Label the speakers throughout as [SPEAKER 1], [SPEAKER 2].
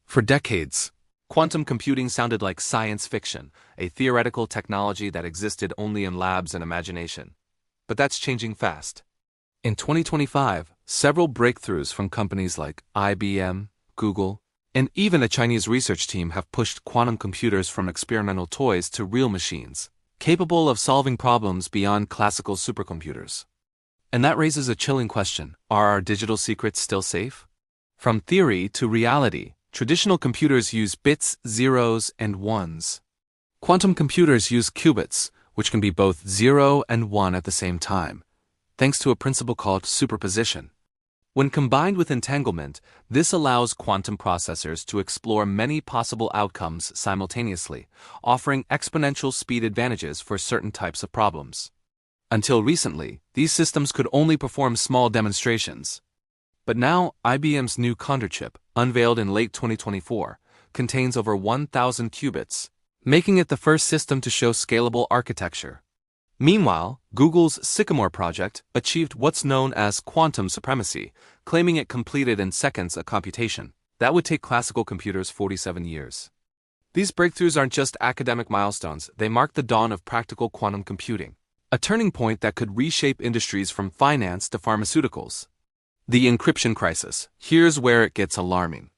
[SPEAKER 1] For decades, quantum computing sounded like science fiction, a theoretical technology that existed only in labs and imagination. But that's changing fast. In 2025, several breakthroughs from companies like IBM, Google, and even a Chinese research team have pushed quantum computers from experimental toys to real machines, capable of solving problems beyond classical supercomputers. And that raises a chilling question: are our digital secrets still safe? From theory to reality, traditional computers use bits, zeros, and ones. Quantum computers use qubits, which can be both 0 and 1 at the same time, thanks to a principle called superposition. When combined with entanglement, this allows quantum processors to explore many possible outcomes simultaneously, offering exponential speed advantages for certain types of problems. Until recently, these systems could only perform small demonstrations. But now, IBM's new Condor chip, unveiled in late 2024, contains over 1,000 qubits, making it the first system to show scalable architecture. Meanwhile, Google's Sycamore project achieved what's known as quantum supremacy, claiming it completed in seconds a computation that would take classical computers 47 years. These breakthroughs aren't just academic milestones, they mark the dawn of practical quantum computing, a turning point that could reshape industries from finance to pharmaceuticals. The encryption crisis. Here's where it gets alarming.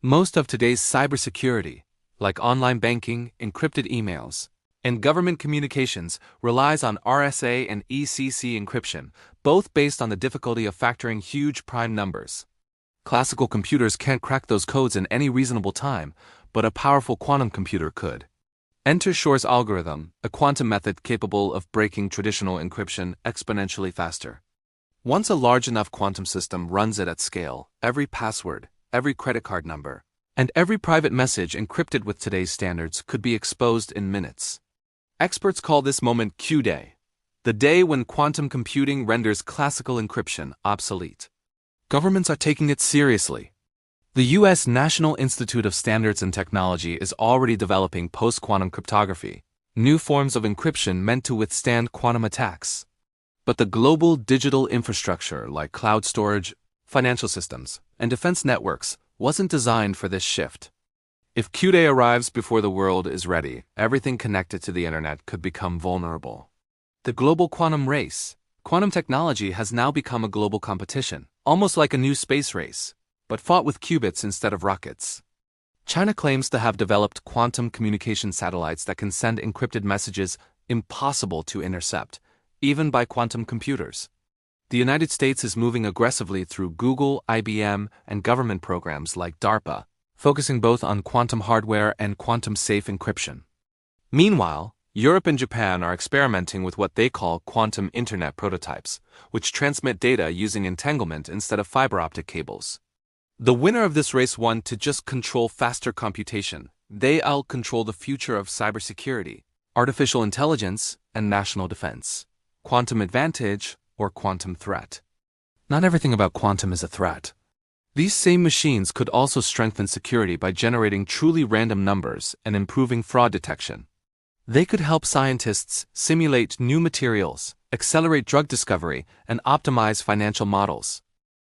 [SPEAKER 1] Most of today's cybersecurity, like online banking, encrypted emails, and government communications, relies on RSA and ECC encryption, both based on the difficulty of factoring huge prime numbers. Classical computers can't crack those codes in any reasonable time, but a powerful quantum computer could. Enter Shor's algorithm, a quantum method capable of breaking traditional encryption exponentially faster. Once a large enough quantum system runs it at scale, every password, every credit card number, and every private message encrypted with today's standards could be exposed in minutes. Experts call this moment Q-Day, the day when quantum computing renders classical encryption obsolete. Governments are taking it seriously. The U.S. National Institute of Standards and Technology is already developing post-quantum cryptography, new forms of encryption meant to withstand quantum attacks. But the global digital infrastructure like cloud storage, financial systems, and defense networks wasn't designed for this shift. If Q-Day arrives before the world is ready, everything connected to the internet could become vulnerable. The global quantum race. Quantum technology has now become a global competition, almost like a new space race, but fought with qubits instead of rockets. China claims to have developed quantum communication satellites that can send encrypted messages impossible to intercept, even by quantum computers. The United States is moving aggressively through Google, IBM, and government programs like DARPA, focusing both on quantum hardware and quantum-safe encryption. Meanwhile, Europe and Japan are experimenting with what they call quantum internet prototypes, which transmit data using entanglement instead of fiber optic cables. The winner of this race won to just control faster computation. They'll control the future of cybersecurity, artificial intelligence, and national defense. Quantum advantage or quantum threat. Not everything about quantum is a threat. These same machines could also strengthen security by generating truly random numbers and improving fraud detection. They could help scientists simulate new materials, accelerate drug discovery, and optimize financial models.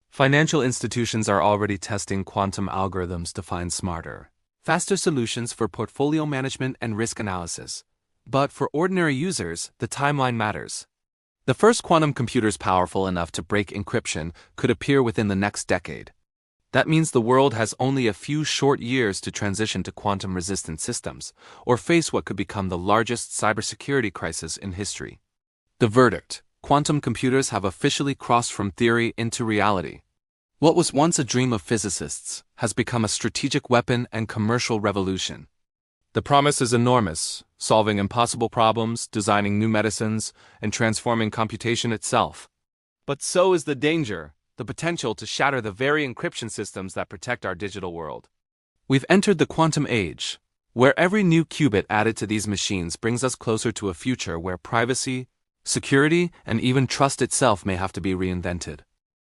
[SPEAKER 1] Financial institutions are already testing quantum algorithms to find smarter, faster solutions for portfolio management and risk analysis. But for ordinary users, the timeline matters. The first quantum computers powerful enough to break encryption could appear within the next decade. That means the world has only a few short years to transition to quantum-resistant systems, or face what could become the largest cybersecurity crisis in history. The verdict: quantum computers have officially crossed from theory into reality. What was once a dream of physicists has become a strategic weapon and commercial revolution. The promise is enormous, solving impossible problems, designing new medicines, and transforming computation itself. But so is the danger, the potential to shatter the very encryption systems that protect our digital world. We've entered the quantum age, where every new qubit added to these machines brings us closer to a future where privacy, security, and even trust itself may have to be reinvented.